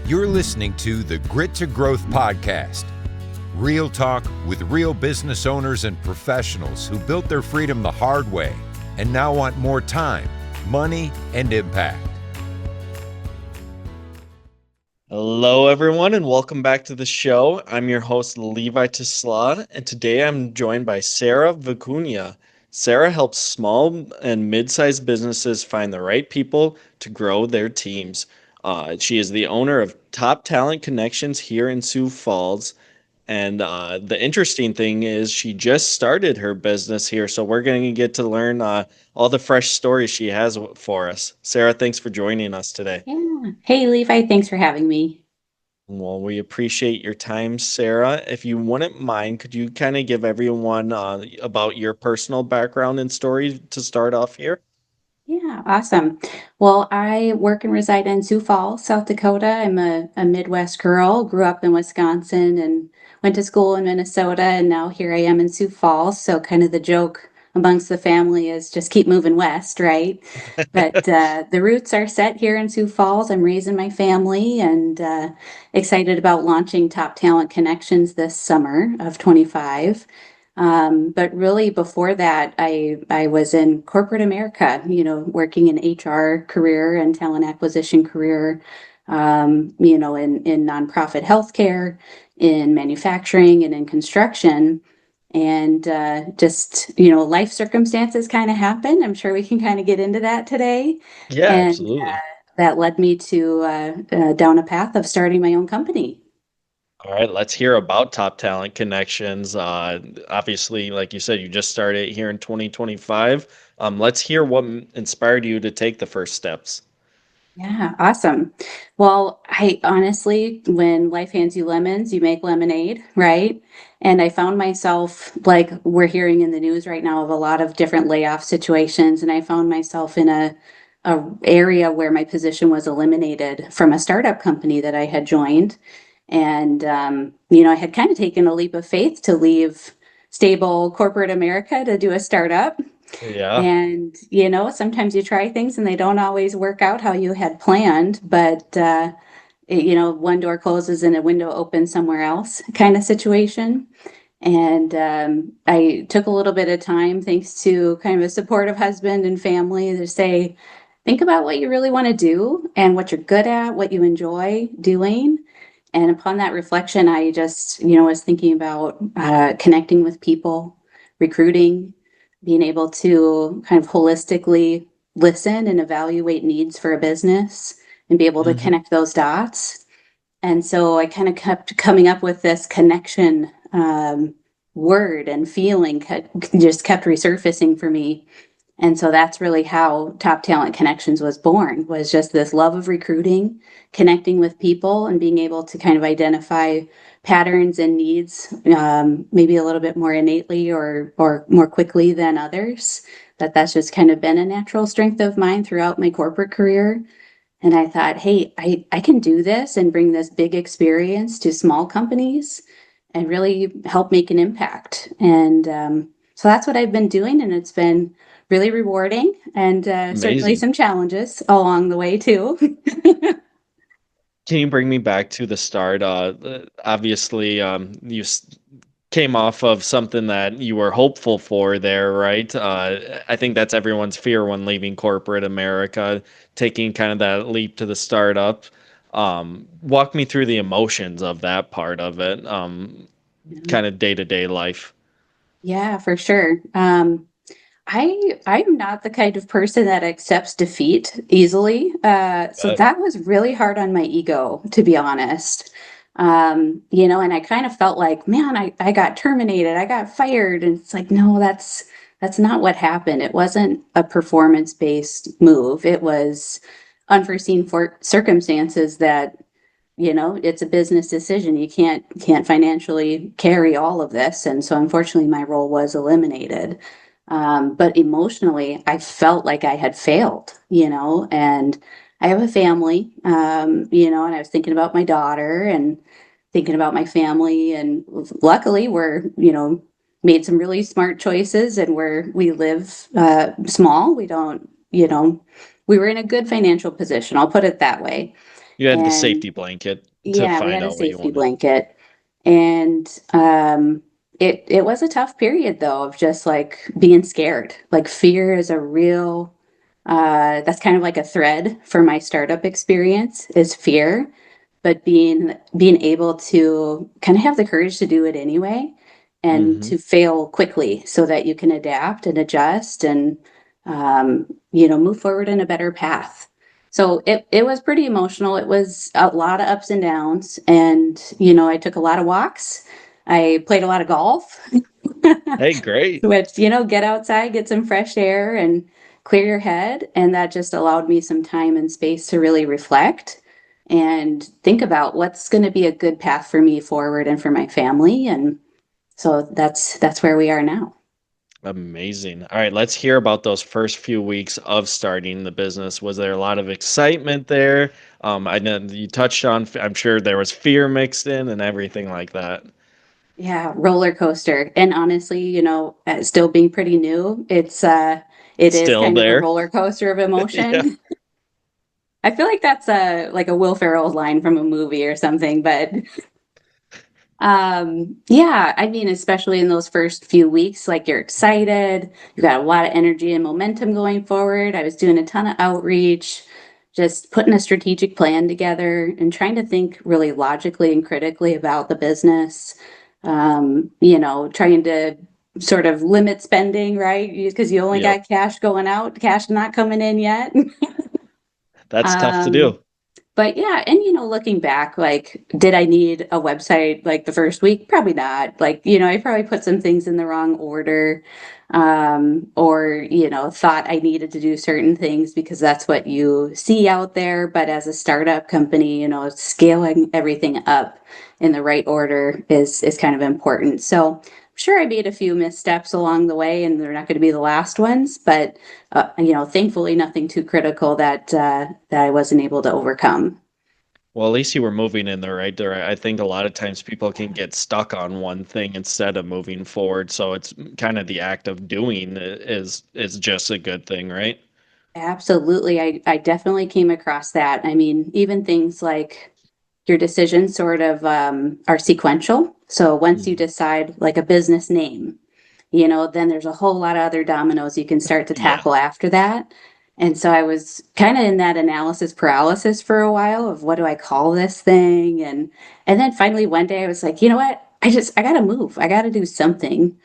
You're listening to the Grit to Growth podcast. Real talk with real business owners and professionals who built their freedom the hard way and now want more time, money, and impact. Hello, everyone, and welcome back to the show. I'm your host, Levi Tisla, and today I'm joined by Sarah Vicunia. Sarah helps small and mid-sized businesses find the right people to grow their teams. She is the owner of Top Talent Connections here in Sioux Falls. And the interesting thing is she just started her business here, so we're going to get to learn all the fresh stories she has for us. Sarah, thanks for joining us today. Yeah. Hey, Levi, thanks for having me. Well, we appreciate your time, Sarah. If you wouldn't mind, could you kind of give everyone about your personal background and story to start off here? Yeah, awesome. Well, I work and reside in Sioux Falls, South Dakota. I'm a Midwest girl, grew up in Wisconsin and went to school in Minnesota, and now here I am in Sioux Falls. So kind of the joke amongst the family is just keep moving west, right? But the roots are set here in Sioux Falls. I'm raising my family and excited about launching Top Talent Connections this summer of 25. But really before that, I was in corporate America, working in HR career and talent acquisition career, in nonprofit healthcare, in manufacturing and in construction. And life circumstances kind of happen. I'm sure we can kind of get into that today. Yeah, And absolutely. that led me to down a path of starting my own company. All right, let's hear about Top Talent Connections. Obviously, like you said, you just started here in 2025. Let's hear what inspired you to take the first steps. Yeah, awesome. Well, I honestly, when life hands you lemons, you make lemonade, right? And I found myself like we're hearing in the news right now of a lot of different layoff situations, and I found myself in a area where my position was eliminated from a startup company that I had joined. And I had kind of taken a leap of faith to leave stable corporate America to do a startup. Yeah. And, sometimes you try things and they don't always work out how you had planned, but, one door closes and a window opens somewhere else kind of situation. And I took a little bit of time, thanks to kind of a supportive husband and family, to say, think about what you really want to do and what you're good at, what you enjoy doing. And upon that reflection, I just, was thinking about connecting with people, recruiting, being able to kind of holistically listen and evaluate needs for a business and be able to Mhm. connect those dots. And so I kind of kept coming up with this connection word and feeling just kept resurfacing for me. And so that's really how Top Talent Connections was born, was just this love of recruiting, connecting with people and being able to kind of identify patterns and needs, maybe a little bit more innately or more quickly than others. That's just kind of been a natural strength of mine throughout my corporate career. And I thought, hey, I can do this and bring this big experience to small companies and really help make an impact. And so that's what I've been doing. And it's been really rewarding and certainly Amazing. some challenges along the way, too. Can you bring me back to the start? Obviously, came off of something that you were hopeful for there, right? I think that's everyone's fear when leaving corporate America, taking kind of that leap to the startup. Walk me through the emotions of that part of it, kind of day-to-day life. Yeah, for sure. I'm not the kind of person that accepts defeat easily. So But that was really hard on my ego, to be honest. And I kind of felt like, man, I got terminated, I got fired. And it's like, no, that's not what happened. It wasn't a performance-based move. It was unforeseen circumstances that, it's a business decision. You can't financially carry all of this. And so unfortunately my role was eliminated. But emotionally, I felt like I had failed, and I have a family, and I was thinking about my daughter and thinking about my family. And luckily, made some really smart choices and we live small. We don't, we were in a good financial position. I'll put it that way. You had the And safety blanket to yeah, we find had a out what you safety wanted. blanket. And it was a tough period though of just like being scared. Like fear is a real that's kind of like a thread for my startup experience is fear, but being able to kind of have the courage to do it anyway and Hmm. to fail quickly so that you can adapt and adjust and move forward in a better path. So it was pretty emotional. It was a lot of ups and downs, and I took a lot of walks. I played a lot of golf, Hey, great. which get outside, get some fresh air, and clear your head, and that just allowed me some time and space to really reflect and think about what's going to be a good path for me forward and for my family. And so that's where we are now. Amazing. All right, let's hear about those first few weeks of starting the business. Was there a lot of excitement there? I know you touched on, I'm sure there was fear mixed in and everything like that. Yeah, roller coaster. And honestly, still being pretty new, it is Still kind of a there. roller coaster of Yeah. emotion. I feel like that's a Will Ferrell line from a movie or something, but yeah, I mean, especially in those first few weeks, like you're excited, you got a lot of energy and momentum going forward. I was doing a ton of outreach, just putting a strategic plan together and trying to think really logically and critically about the business. Trying to sort of limit spending, right? Because you only Yep. got cash going out, cash not coming in yet. That's tough to Um, do. but yeah, and looking back, like, did I need a website like the first week? Probably not. Like, I probably put some things in the wrong order, or, thought I needed to do certain things because that's what you see out there. But as a startup company, scaling everything up in the right order is kind of important. So I'm sure I made a few missteps along the way, and they're not going to be the last ones, but thankfully nothing too critical that I wasn't able to overcome. Well, at least you were moving in the right direction. I think a lot of times people can get stuck on one thing instead of moving forward. So it's kind of the act of doing is just a good thing, right? Absolutely. I definitely came across that. I mean, even things like your decisions sort of are sequential. So once you Mhm. decide like a business name, then there's a whole lot of other dominoes you can start to Yeah. tackle after that. And so I was kind of in that analysis paralysis for a while of what do I call this thing? And then finally one day I was like, you know what? I gotta move. I gotta do something.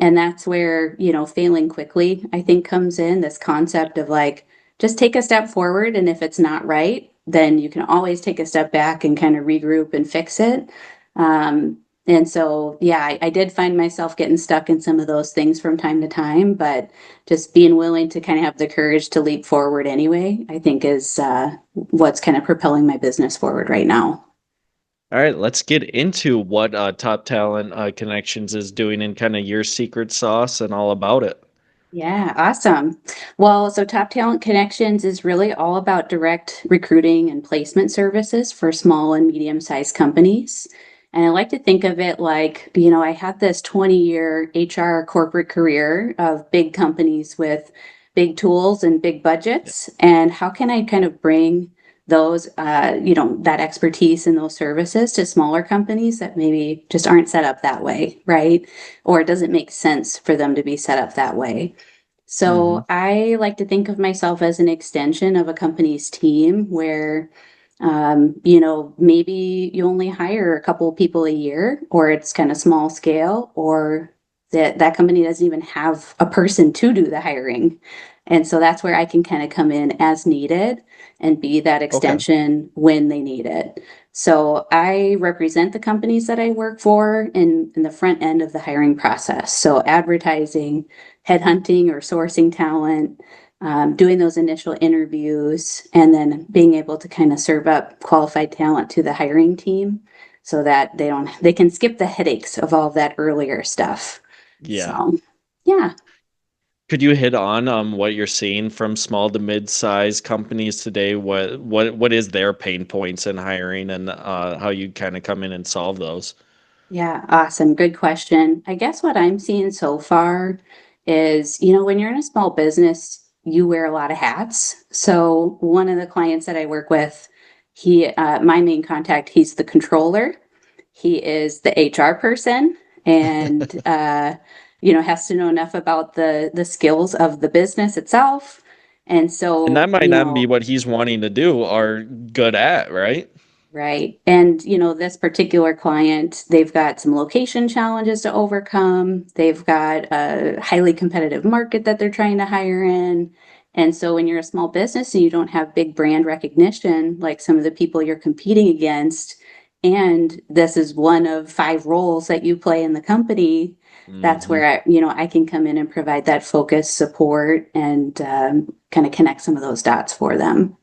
And that's where, failing quickly, I think comes in this concept of like, just take a step forward. And if it's not right, then you can always take a step back and kind of regroup and fix it. And so, yeah, I did find myself getting stuck in some of those things from time to time, but just being willing to kind of have the courage to leap forward anyway, I think is what's kind of propelling my business forward right now. All right, let's get into what Top Talent Connections is doing and kind of your secret sauce and all about it. Yeah, awesome. Well, so Top Talent Connections is really all about direct recruiting and placement services for small and medium-sized companies. And I like to think of it like, I had this 20-year HR corporate career of big companies with big tools and big Yeah. budgets. And how can I kind of bring those, that expertise and those services to smaller companies that maybe just aren't set up that way, right? Or it doesn't make sense for them to be set up that way. Hmm. So I like to think of myself as an extension of a company's team where, maybe you only hire a couple of people a year, or it's kind of small scale, or that company doesn't even have a person to do the hiring. And so that's where I can kind of come in as needed and be that Okay. extension when they need it. So I represent the companies that I work for in the front end of the hiring process. So advertising, headhunting or sourcing talent, doing those initial interviews, and then being able to kind of serve up qualified talent to the hiring team so that they can skip the headaches of all that earlier stuff. Yeah. So, yeah. Could you hit on what you're seeing from small to mid-sized companies today? What is their pain points in hiring and how you kind of come in and solve those? Yeah, awesome. Good question. I guess what I'm seeing so far is, when you're in a small business, you wear a lot of hats. So one of the clients that I work with My main contact, he's the controller. He is the HR person, and has to know enough about the skills of the business itself. And And so, that might not be what he's wanting to do or good at, right? right. And, this particular client, they've got some location challenges to overcome. They've got a highly competitive market that they're trying to hire in. And so when you're a small business and you don't have big brand recognition, like some of the people you're competing against, and this is one of 5 roles that you play in the company, that's Hmm. where I can come in and provide that focus, support, and kind of connect some of those dots for them.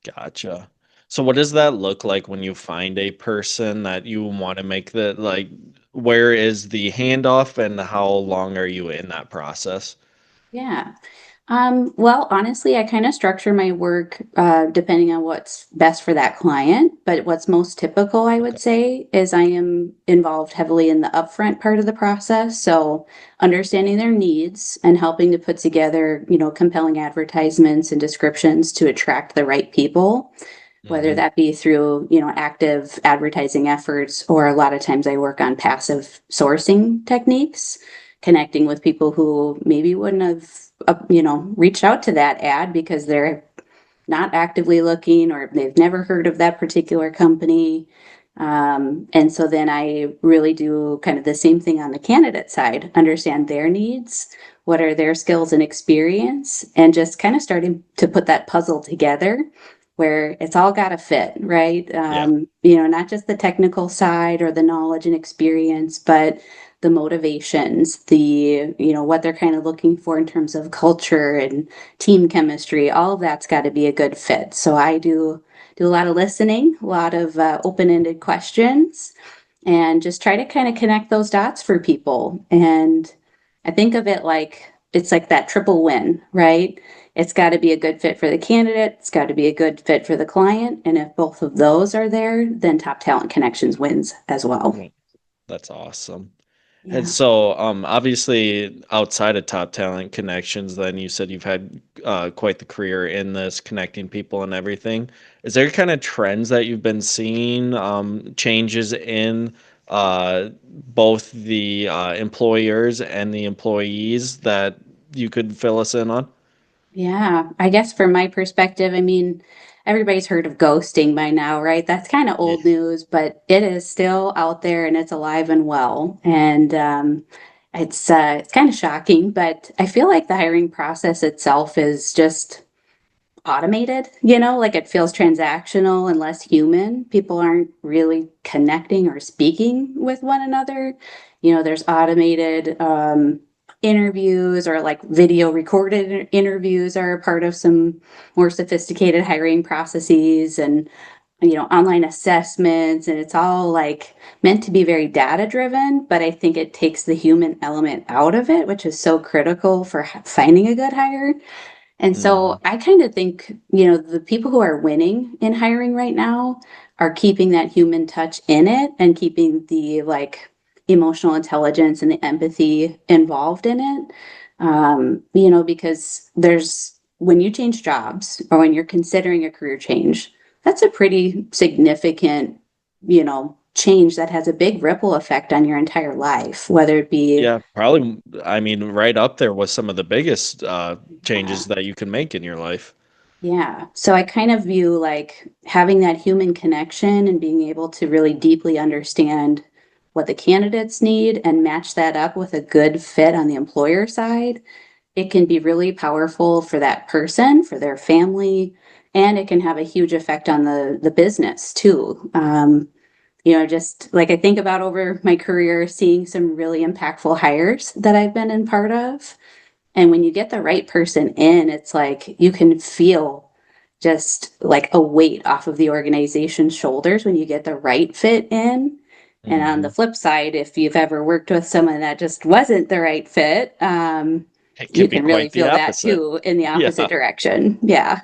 Gotcha. So what does that look like when you find a person that you want to make the like where is the handoff and how long are you in that process? Yeah. Well, honestly, I kind of structure my work depending on what's best for that client. But what's most typical, I Okay. would say, is I am involved heavily in the upfront part of the process. So understanding their needs and helping to put together, compelling advertisements and descriptions to attract the right people, whether Hmm. that be through, active advertising efforts, or a lot of times I work on passive sourcing techniques, connecting with people who maybe wouldn't have, reached out to that ad because they're not actively looking or they've never heard of that particular company. And so then I really do kind of the same thing on the candidate side, understand their needs, what are their skills and experience, and just kind of starting to put that puzzle together where it's all got to fit, right? Yeah. Not just the technical side or the knowledge and experience, but the motivations, what they're kind of looking for in terms of culture and team chemistry, all of that's got to be a good fit. So I do a lot of listening, a lot of open-ended questions, and just try to kind of connect those dots for people. And I think of it like it's like that triple win, right? It's got to be a good fit for the candidate, it's got to be a good fit for the client, and if both of those are there, then Top Talent Connections wins as well. Mm, that's awesome. And Yeah. so, obviously, outside of Top Talent Connections, then you said you've had quite the career in this, connecting people and everything. Is there kind of trends that you've been seeing, changes in both the employers and the employees that you could fill us in on? Yeah, I guess from my perspective, I mean, everybody's heard of ghosting by now, right? That's kind of Yeah. old news, but it is still out there and it's alive and well. And it's kind of shocking, but I feel like the hiring process itself is just automated, like it feels transactional and less human. People aren't really connecting or speaking with one another. There's automated interviews, or like video recorded interviews are a part of some more sophisticated hiring processes, and online assessments, and it's all like meant to be very data driven, but I think it takes the human element out of it, which is so critical for finding a good hire. And Hmm. so I kind of think, the people who are winning in hiring right now are keeping that human touch in it and keeping the like emotional intelligence and the empathy involved in it. Because when you change jobs or when you're considering a career change, that's a pretty significant, change that has a big ripple effect on your entire life, whether it be Yeah, probably. I mean, right up there with some of the biggest uh, changes that you can make in your life. yeah. So I kind of view like having that human connection and being able to really deeply understand what the candidates need and match that up with a good fit on the employer side. It can be really powerful for that person, for their family, and it can have a huge effect on the business too. Just like I think about over my career, seeing some really impactful hires that I've been in part of. And when you get the right person in, it's like you can feel just like a weight off of the organization's shoulders when you get the right fit in. And on the Hmm. flip side, if you've ever worked with someone that just wasn't the right fit, It can you be can really quite the feel that opposite. too in the opposite Yeah. direction. Yeah.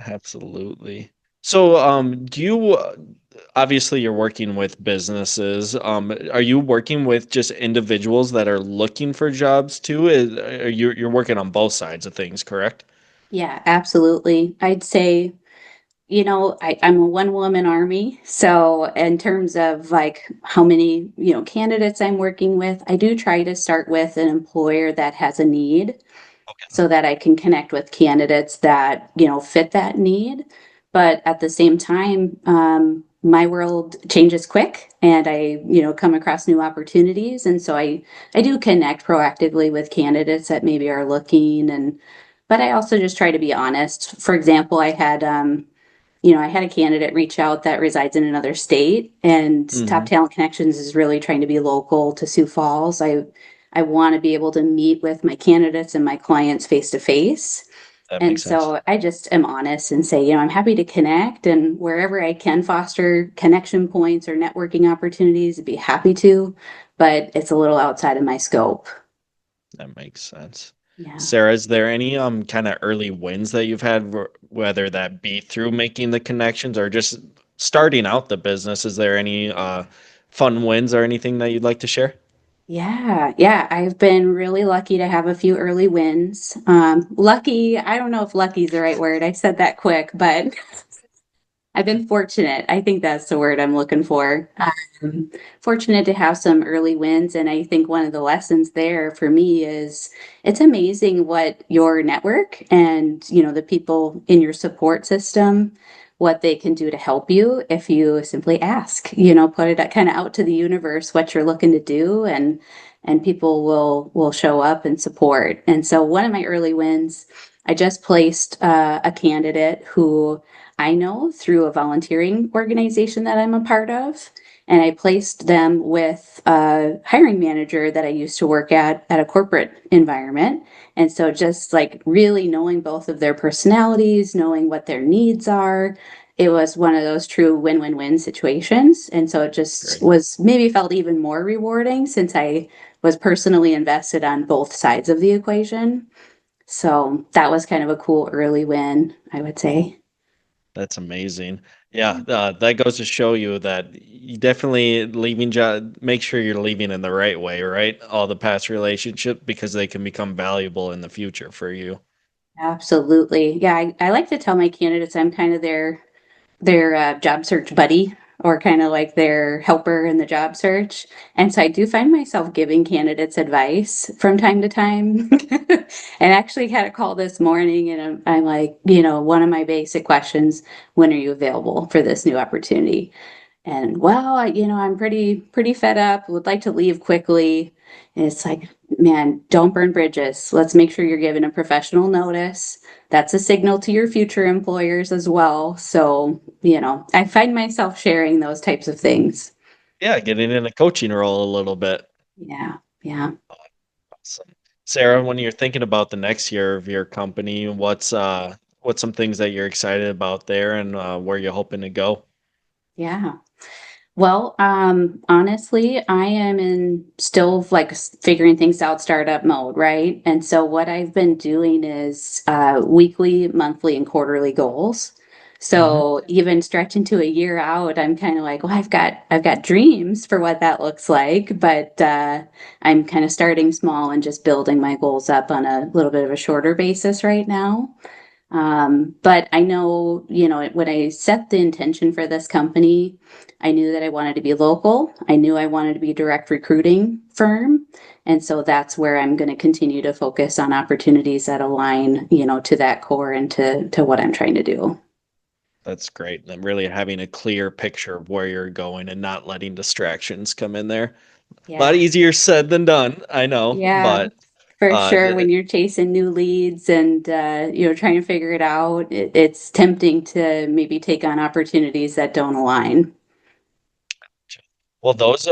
Absolutely. So, do you obviously you're working with businesses. Are you working with just individuals that are looking for jobs too? Are you're working on both sides of things, correct? Yeah, absolutely. I'd say, I'm a one woman army. So in terms of like how many, candidates I'm working with, I do try to start with an employer that has a need Okay. so that I can connect with candidates that, fit that need. But at the same time, my world changes quick and I, come across new opportunities. And so I do connect proactively with candidates that maybe are looking but I also just try to be honest. For example, I had a candidate reach out that resides in another state, and Top Hmm. Talent Connections is really trying to be local to Sioux Falls. I want to be able to meet with my candidates and my clients face to face. That And makes sense. so I just am honest and say, I'm happy to connect, and wherever I can foster connection points or networking opportunities, I'd be happy to, but it's a little outside of my scope. That makes sense. Yeah. Sarah, is there any kind of early wins that you've had, whether that be through making the connections or just starting out the business? Is there any fun wins or anything that you'd like to share? Yeah, yeah, I've been really lucky to have a few early wins. Lucky, I don't know if lucky is the right word. I said that quick, but I've been fortunate. I think that's the word I'm looking for. Fortunate to have some early wins. And I think one of the lessons there for me is it's amazing what your network and, the people in your support system, what they can do to help you if you simply ask, put it kind of out to the universe what you're looking to do and people will show up and support. And so one of my early wins, I just placed a candidate who I know through a volunteering organization that I'm a part of. And I placed them with a hiring manager that I used to work at a corporate environment. And so just like really knowing both of their personalities, knowing what their needs are, it was one of those true win-win-win situations. And so it just Great. was maybe felt even more rewarding since I was personally invested on both sides of the equation. So that was kind of a cool early win, I would say. That's amazing. Yeah, that goes to show you that you definitely leaving job. Make sure you're leaving in the right way, right? All the past relationship because they can become valuable in the future for you. Absolutely. Yeah, I like to tell my candidates I'm kind of their job search buddy or kind of like their helper in the job search. And so I do find myself giving candidates advice from time to time. And actually had a call this morning and I'm like, one of my basic questions, when are you available for this new opportunity? And well, I'm pretty fed up, would like to leave quickly. And it's like, man, don't burn bridges. Let's make sure you're given a professional notice. That's a signal to your future employers as well. So, I find myself sharing those types of things. Yeah, getting in a coaching role a little bit. Yeah, yeah. Awesome. Sarah, when you're thinking about the next year of your company, what's some things that you're excited about there and where you're hoping to go? Yeah. Well, honestly, I am in still like figuring things out startup mode, right? And so what I've been doing is weekly, monthly, and quarterly goals. Hmm. So even stretching to a year out, I'm kind of like, well, I've got dreams for what that looks like, but I'm kind of starting small and just building my goals up on a little bit of a shorter basis right now. But I know, when I set the intention for this company, I knew that I wanted to be local. I knew I wanted to be a direct recruiting firm. And so that's where I'm going to continue to focus on opportunities that align, to that core and to what I'm trying to do. That's great. And really having a clear picture of where you're going and not letting distractions come in there. A lot Yeah. easier said than done, I know, Yeah, but for uh, sure. th- When you're chasing new leads and, trying to figure it out, it's tempting to maybe take on opportunities that don't align. well, those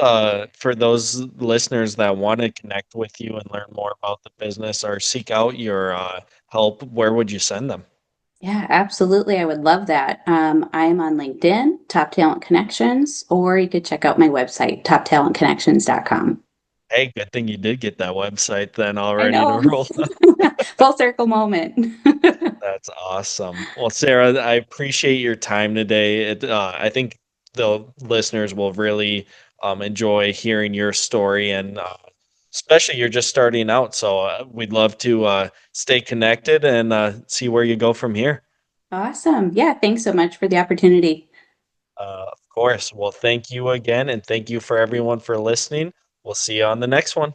for those listeners that want to connect with you and learn more about the business or seek out your help, where would you send them? Yeah, absolutely. I would love that. I'm on LinkedIn, Top Talent Connections, or you could check out my website, toptalentconnections.com. Hey, good thing you did get that website then I already to know. roll. Full circle moment. That's awesome. Well, Sarah, I appreciate your time today. I think the listeners will really enjoy hearing your story, and especially you're just starting out. So we'd love to stay connected and see where you go from here. Awesome. Yeah, thanks so much for the opportunity. Of course. Well, thank you again, and thank you for everyone for listening. We'll see you on the next one.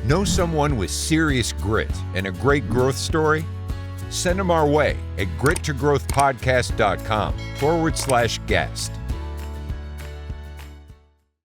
Know someone with serious grit and a great growth story? Send them our way at grittogrowthpodcast.com/guest.